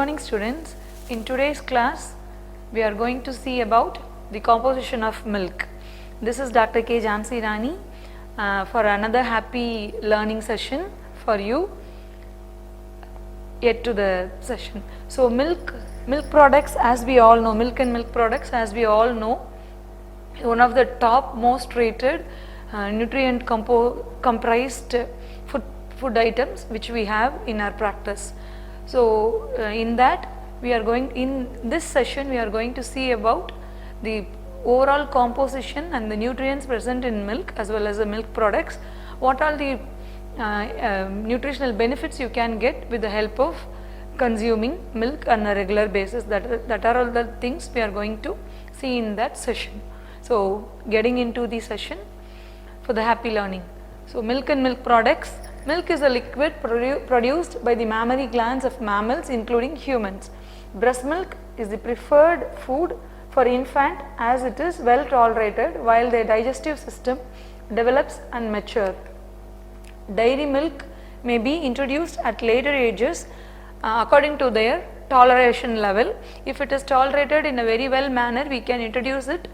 morning students. In today's class we are going to see about the composition of milk. This is Dr. K. Jansi Rani for another happy learning session for you. Yet to the session. So milk products, as we all know, milk and milk products, as we all know, one of the top most rated nutrient comprised food items which we have in our practice. So in this session we are going to see about the overall composition and the nutrients present in milk as well as the milk products. What are the nutritional benefits you can get with the help of consuming milk on a regular basis? That are all the things we are going to see in that session. So getting into the session for the happy learning. So milk and milk products. Milk is a liquid produced by the mammary glands of mammals including humans. Breast milk is the preferred food for infant as it is well tolerated while their digestive system develops and matures. Dairy milk may be introduced at later ages according to their toleration level. If it is tolerated in a very well manner, we can introduce it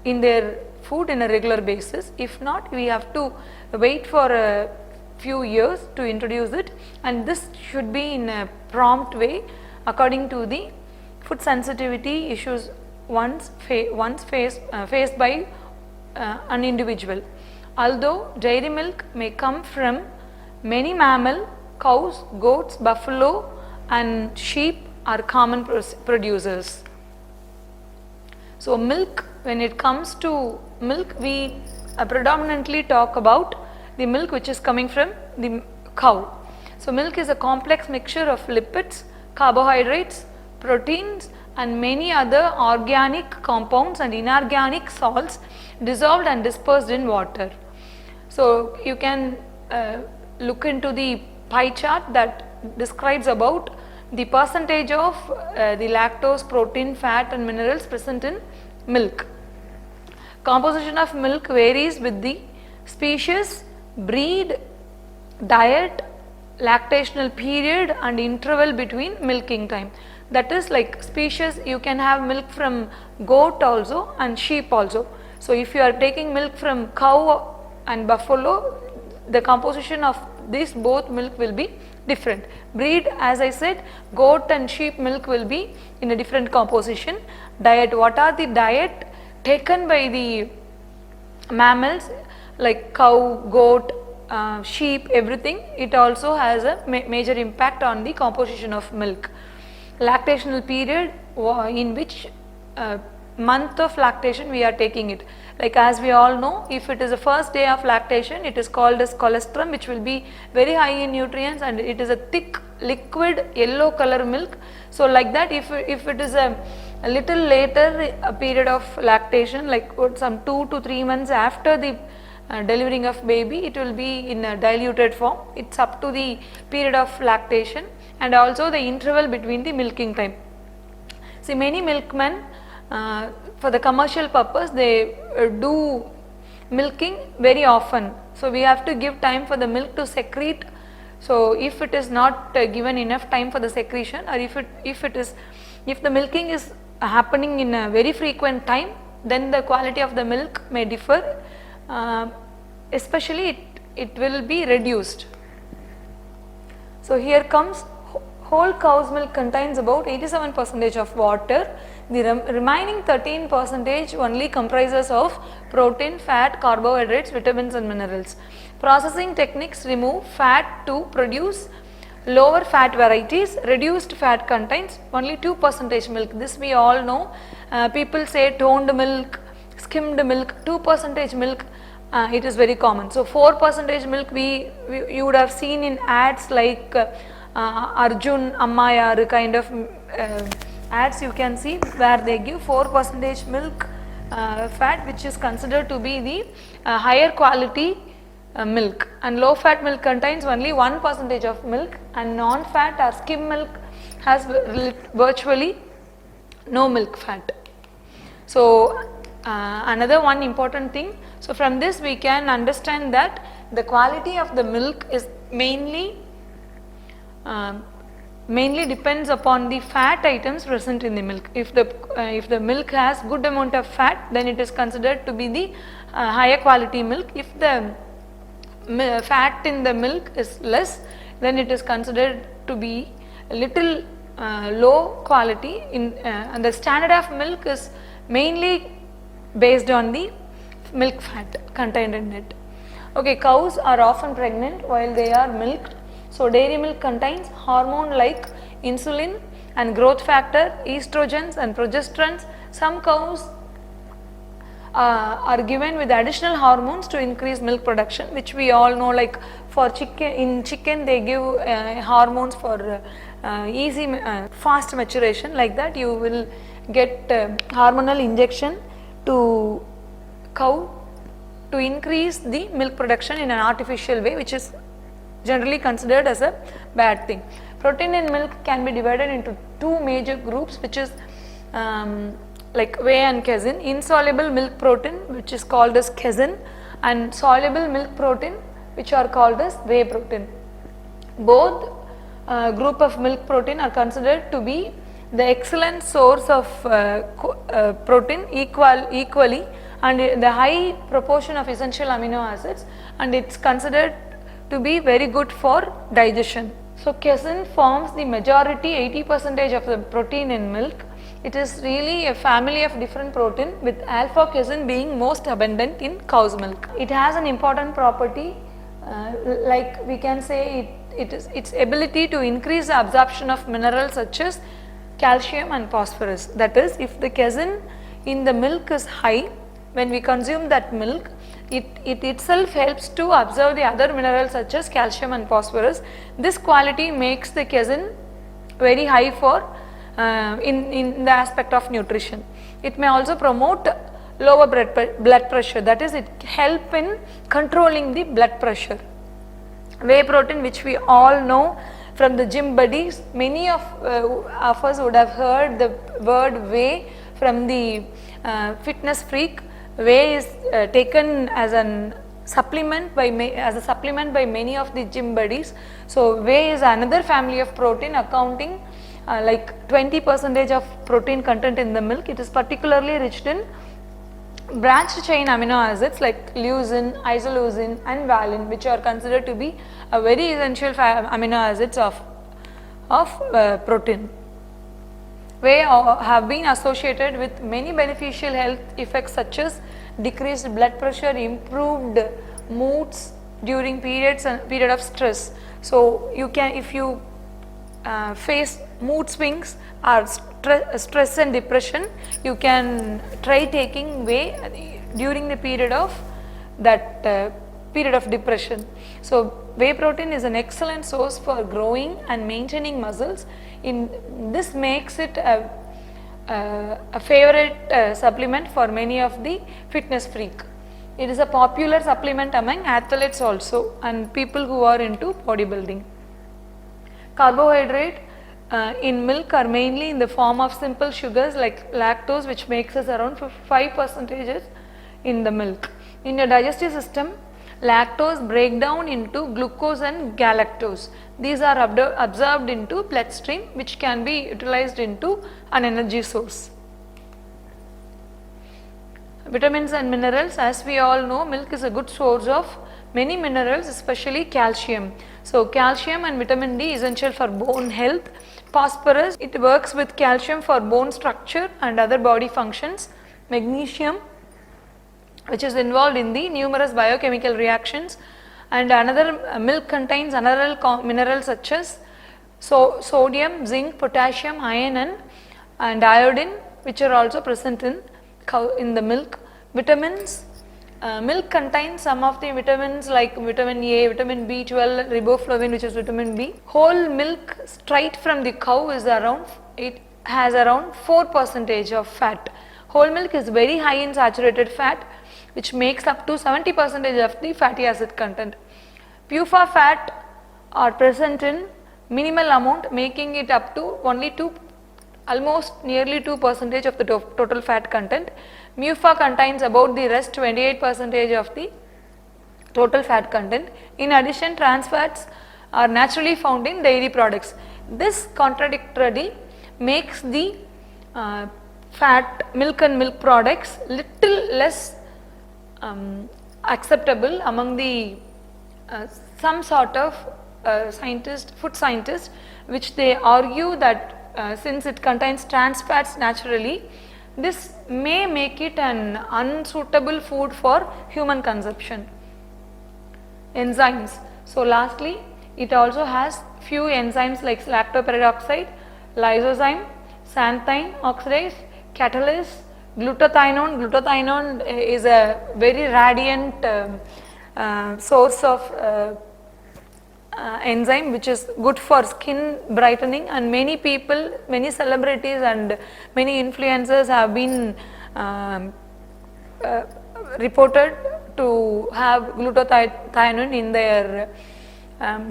in their food in a regular basis. If not, we have to wait for a few years to introduce it, and this should be in a prompt way according to the food sensitivity issues once faced by an individual. Although dairy milk may come from many mammal, cows, goats, buffalo and sheep are common producers. So milk, when it comes to milk, we predominantly talk about the milk which is coming from the cow. So milk is a complex mixture of lipids, carbohydrates, proteins and many other organic compounds and inorganic salts dissolved and dispersed in water. So you can look into the pie chart that describes about the percentage of the lactose, protein, fat and minerals present in milk. Composition of milk varies with the species, breed, diet, lactational period and interval between milking time. That is, like species, you can have milk from goat also and sheep also. So if you are taking milk from cow and buffalo, the composition of these both milk will be different. Breed, as I said, goat and sheep milk will be in a different composition. Diet, what are the diet taken by the mammals like cow, goat, sheep, everything, it also has a major impact on the composition of milk. Lactational period, in which month of lactation we are taking it. Like as we all know, if it is the first day of lactation, it is called as colostrum, which will be very high in nutrients and it is a thick liquid yellow color milk. So like that, if it is a little later period of lactation, like some 2 to 3 months after the delivering of baby, it will be in a diluted form. It's up to the period of lactation and also the interval between the milking time. See, many milkmen for the commercial purpose, they do milking very often. So we have to give time for the milk to secrete. So if it is not given enough time for the secretion, or if the milking is happening in a very frequent time, then the quality of the milk may differ. Especially it will be reduced. So here comes, whole cow's milk contains about 87% of water. The remaining 13% only comprises of protein, fat, carbohydrates, vitamins and minerals. Processing techniques remove fat to produce lower fat varieties. Reduced fat contains only 2% milk. This we all know. People say toned milk, skimmed milk, 2% milk. It is very common. So 4% milk you would have seen in ads like Arjun Ammayar kind of ads you can see, where they give 4% milk fat, which is considered to be the higher quality milk, and low fat milk contains only 1% of milk, and non-fat or skim milk has virtually no milk fat. So another one important thing, so from this we can understand that the quality of the milk is mainly mainly depends upon the fat items present in the milk. If the milk has good amount of fat, then it is considered to be the higher quality milk. If the fat in the milk is less, then it is considered to be a little low quality. And the standard of milk is mainly based on the milk fat contained in it. Okay, cows are often pregnant while they are milked. So dairy milk contains hormone like insulin and growth factor, estrogens and progesterones. Some cows are given with additional hormones to increase milk production, which we all know, like for chicken they give hormones for easy fast maturation. Like that you will get hormonal injection to cow to increase the milk production in an artificial way, which is generally considered as a bad thing. Protein in milk can be divided into two major groups, which is like whey and casein. Insoluble milk protein, which is called as casein, and soluble milk protein, which are called as whey protein. Both group of milk protein are considered to be the excellent source of protein equally, and the high proportion of essential amino acids, and it's considered to be very good for digestion. So casein forms the majority, 80% of the protein in milk. It is really a family of different protein, with alpha casein being most abundant in cow's milk. It has an important property, like we can say it is its ability to increase the absorption of minerals such as calcium and phosphorus. That is, if the casein in the milk is high, when we consume that milk, it itself helps to absorb the other minerals such as calcium and phosphorus. This quality makes the casein very high for in the aspect of nutrition. It may also promote lower blood pressure, that is, it help in controlling the blood pressure. Whey protein, which we all know from the gym buddies, many of us would have heard the word whey from the fitness freak. Whey is taken as a supplement by many of the gym buddies. So whey is another family of protein, accounting like 20% of protein content in the milk. It is particularly rich in branched chain amino acids like leucine, isoleucine and valine, which are considered to be a very essential amino acids of protein. Whey have been associated with many beneficial health effects such as decreased blood pressure, improved moods during period of stress. So you can, if you face mood swings or stress and depression, you can try taking whey during the period of depression. So whey protein is an excellent source for growing and maintaining muscles. This makes it a favorite supplement for many of the fitness freak. It is a popular supplement among athletes also and people who are into bodybuilding. Carbohydrate in milk are mainly in the form of simple sugars like lactose, which makes us around 5% in the milk. In your digestive system, lactose break down into glucose and galactose. These are absorbed into bloodstream, which can be utilized into an energy source. Vitamins and minerals, as we all know, milk is a good source of many minerals, especially calcium. So calcium and vitamin D essential for bone health. Phosphorus, it works with calcium for bone structure and other body functions. Magnesium, which is involved in the numerous biochemical reactions, and another milk contains another minerals such as sodium, zinc, potassium, iron and iodine, which are also present in the milk. Vitamins, milk contains some of the vitamins like vitamin A, vitamin B12, riboflavin, which is vitamin B. Whole milk straight from the cow is it has around 4% of fat. Whole milk is very high in saturated fat, which makes up to 70% of the fatty acid content. Puffer fat are present in minimal amount, making it up to almost nearly 2% of the total fat content. Mufa contains about the rest 28% of the total fat content. In addition, trans fats are naturally found in dairy products. this contradictory makes the fat milk and milk products little less acceptable among the some sort of food scientists, which they argue that since it contains trans fats naturally, this may make it an unsuitable food for human consumption. Enzymes. So lastly, it also has few enzymes like lactoperoxide, lysozyme, xanthine oxidase, catalase, glutathione. Glutathione is a very radiant source of enzyme which is good for skin brightening, and many people, many celebrities and many influencers have been reported to have glutathione in their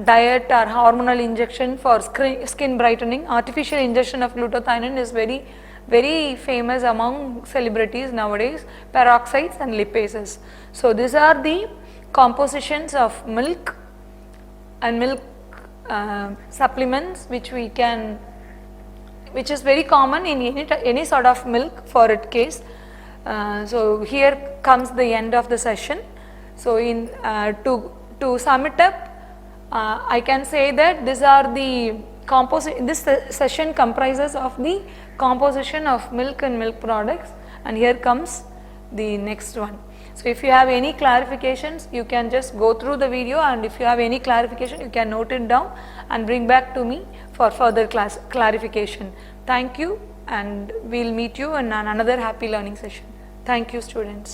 diet or hormonal injection for skin brightening. Artificial injection of glutathione is very famous among celebrities nowadays, peroxides and lipases. So these are the compositions of milk and milk supplements which we can, which is very common in any sort of milk for its case. So here comes the end of the session. So in to sum it up, I can say that these are the this session comprises of the composition of milk and milk products, and here comes the next one. So if you have any clarifications, you can just go through the video, and if you have any clarification, you can note it down and bring back to me for further clarification. Thank you, and we will meet you in another happy learning session. Thank you, students.